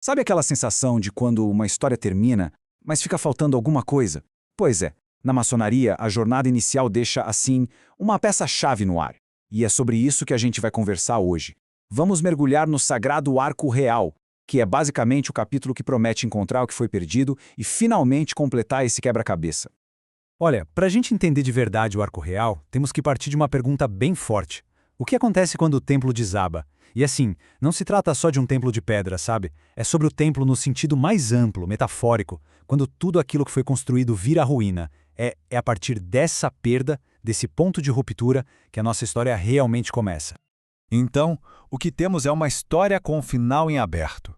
Sabe aquela sensação de quando uma história termina, mas fica faltando alguma coisa? Pois é, na maçonaria, a jornada inicial deixa, assim, uma peça-chave no ar. E é sobre isso que a gente vai conversar hoje. Vamos mergulhar no sagrado arco real, que é basicamente o capítulo que promete encontrar o que foi perdido e finalmente completar esse quebra-cabeça. Olha, para a gente entender de verdade o arco real, temos que partir de uma pergunta bem forte. O que acontece quando o templo desaba? E assim, não se trata só de um templo de pedra, sabe? É sobre o templo no sentido mais amplo, metafórico, quando tudo aquilo que foi construído vira ruína. É a partir dessa perda, desse ponto de ruptura, que a nossa história realmente começa. Então, o que temos é uma história com um final em aberto.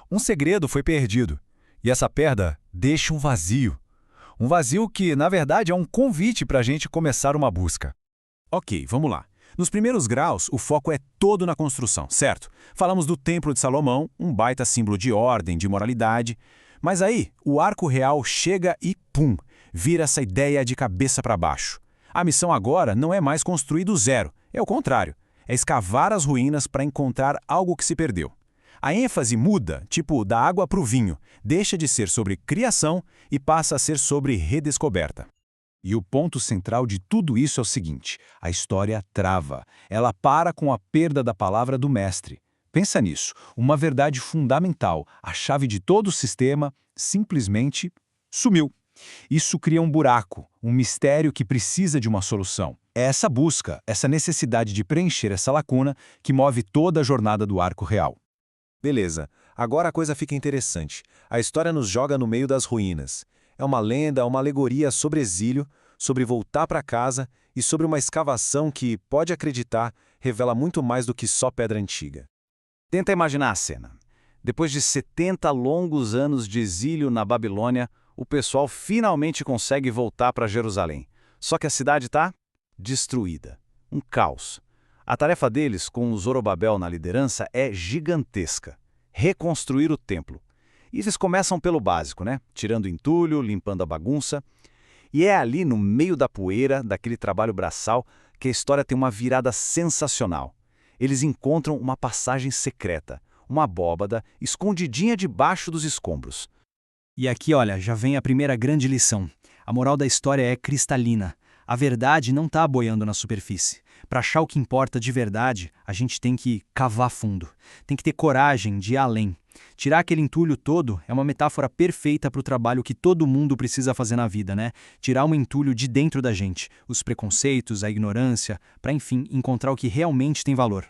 Um segredo foi perdido, e essa perda deixa um vazio. Um vazio que, na verdade, é um convite para a gente começar uma busca. Ok, vamos lá. Nos primeiros graus, o foco é todo na construção, certo? Falamos do Templo de Salomão, um baita símbolo de ordem, de moralidade. Mas aí, o arco real chega e, pum, vira essa ideia de cabeça para baixo. A missão agora não é mais construir do zero, é o contrário. É escavar as ruínas para encontrar algo que se perdeu. A ênfase muda, tipo da água para o vinho, deixa de ser sobre criação e passa a ser sobre redescoberta. E o ponto central de tudo isso é o seguinte: a história trava. Ela para com a perda da palavra do mestre. Pensa nisso, uma verdade fundamental, a chave de todo o sistema, simplesmente sumiu. Isso cria um buraco, um mistério que precisa de uma solução. É essa busca, essa necessidade de preencher essa lacuna que move toda a jornada do arco real. Beleza, agora a coisa fica interessante. A história nos joga no meio das ruínas. É uma lenda, uma alegoria sobre exílio, sobre voltar para casa e sobre uma escavação que, pode acreditar, revela muito mais do que só pedra antiga. Tenta imaginar a cena. Depois de 70 longos anos de exílio na Babilônia, o pessoal finalmente consegue voltar para Jerusalém. Só que a cidade está destruída. Um caos. A tarefa deles, com o Zorobabel na liderança, é gigantesca. Reconstruir o templo. E eles começam pelo básico, né? Tirando entulho, limpando a bagunça. E é ali, no meio da poeira, daquele trabalho braçal, que a história tem uma virada sensacional. Eles encontram uma passagem secreta, uma abóbada escondidinha debaixo dos escombros. E aqui, olha, já vem a primeira grande lição. A moral da história é cristalina. A verdade não está boiando na superfície. Para achar o que importa de verdade, a gente tem que cavar fundo. Tem que ter coragem de ir além. Tirar aquele entulho todo é uma metáfora perfeita para o trabalho que todo mundo precisa fazer na vida, né? Tirar um entulho de dentro da gente, os preconceitos, a ignorância, para, enfim, encontrar o que realmente tem valor.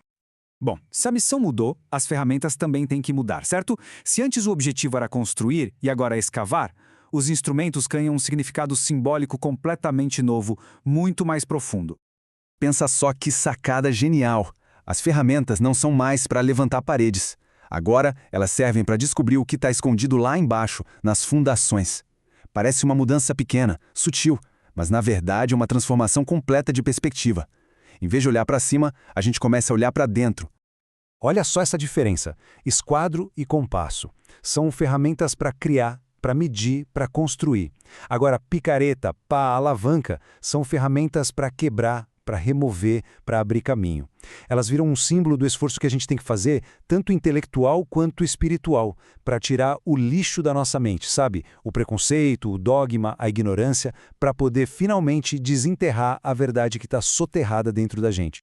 Bom, se a missão mudou, as ferramentas também têm que mudar, certo? Se antes o objetivo era construir e agora é escavar, os instrumentos ganham um significado simbólico completamente novo, muito mais profundo. Pensa só que sacada genial! As ferramentas não são mais para levantar paredes. Agora, elas servem para descobrir o que está escondido lá embaixo, nas fundações. Parece uma mudança pequena, sutil, mas na verdade é uma transformação completa de perspectiva. Em vez de olhar para cima, a gente começa a olhar para dentro. Olha só essa diferença. Esquadro e compasso são ferramentas para criar, para medir, para construir. Agora, picareta, pá, alavanca são ferramentas para quebrar, para remover, para abrir caminho. Elas viram um símbolo do esforço que a gente tem que fazer, tanto intelectual quanto espiritual, para tirar o lixo da nossa mente, sabe? O preconceito, o dogma, a ignorância, para poder finalmente desenterrar a verdade que está soterrada dentro da gente.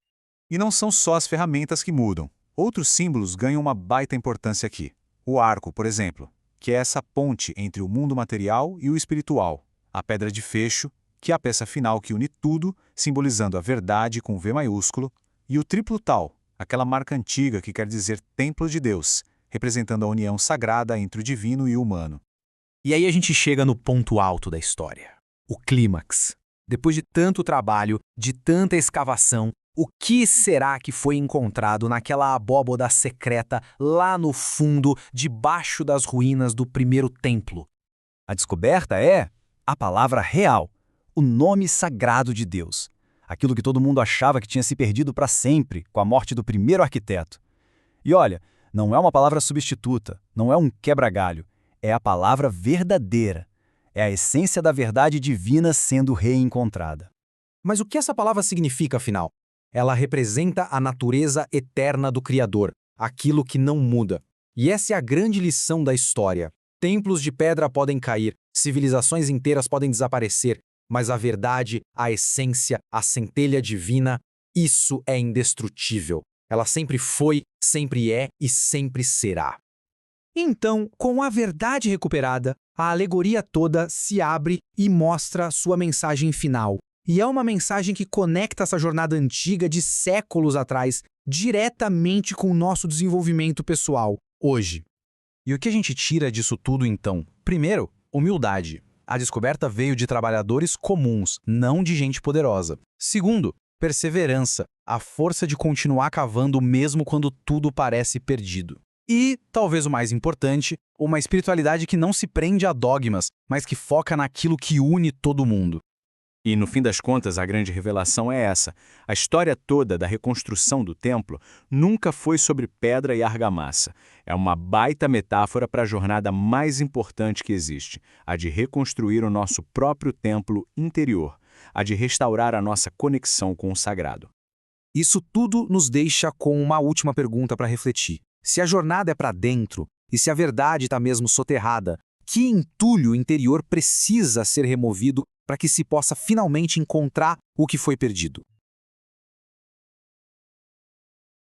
E não são só as ferramentas que mudam. Outros símbolos ganham uma baita importância aqui. O arco, por exemplo, que é essa ponte entre o mundo material e o espiritual. A pedra de fecho, que é a peça final que une tudo, simbolizando a verdade com V maiúsculo, e o triplo tal, aquela marca antiga que quer dizer templo de Deus, representando a união sagrada entre o divino e o humano. E aí a gente chega no ponto alto da história, o clímax. Depois de tanto trabalho, de tanta escavação, o que será que foi encontrado naquela abóboda secreta lá no fundo, debaixo das ruínas do primeiro templo? A descoberta é a palavra real, o nome sagrado de Deus. Aquilo que todo mundo achava que tinha se perdido para sempre com a morte do primeiro arquiteto. E olha, não é uma palavra substituta, não é um quebra-galho, é a palavra verdadeira. É a essência da verdade divina sendo reencontrada. Mas o que essa palavra significa, afinal? Ela representa a natureza eterna do Criador, aquilo que não muda. E essa é a grande lição da história. Templos de pedra podem cair, civilizações inteiras podem desaparecer, mas a verdade, a essência, a centelha divina, isso é indestrutível. Ela sempre foi, sempre é e sempre será. Então, com a verdade recuperada, a alegoria toda se abre e mostra sua mensagem final. E é uma mensagem que conecta essa jornada antiga de séculos atrás diretamente com o nosso desenvolvimento pessoal, hoje. E o que a gente tira disso tudo então? Primeiro, humildade. A descoberta veio de trabalhadores comuns, não de gente poderosa. Segundo, perseverança. A força de continuar cavando mesmo quando tudo parece perdido. E, talvez o mais importante, uma espiritualidade que não se prende a dogmas, mas que foca naquilo que une todo mundo. E, no fim das contas, a grande revelação é essa. A história toda da reconstrução do templo nunca foi sobre pedra e argamassa. É uma baita metáfora para a jornada mais importante que existe, a de reconstruir o nosso próprio templo interior, a de restaurar a nossa conexão com o sagrado. Isso tudo nos deixa com uma última pergunta para refletir. Se a jornada é para dentro, e se a verdade está mesmo soterrada, que entulho interior precisa ser removido para que se possa finalmente encontrar o que foi perdido?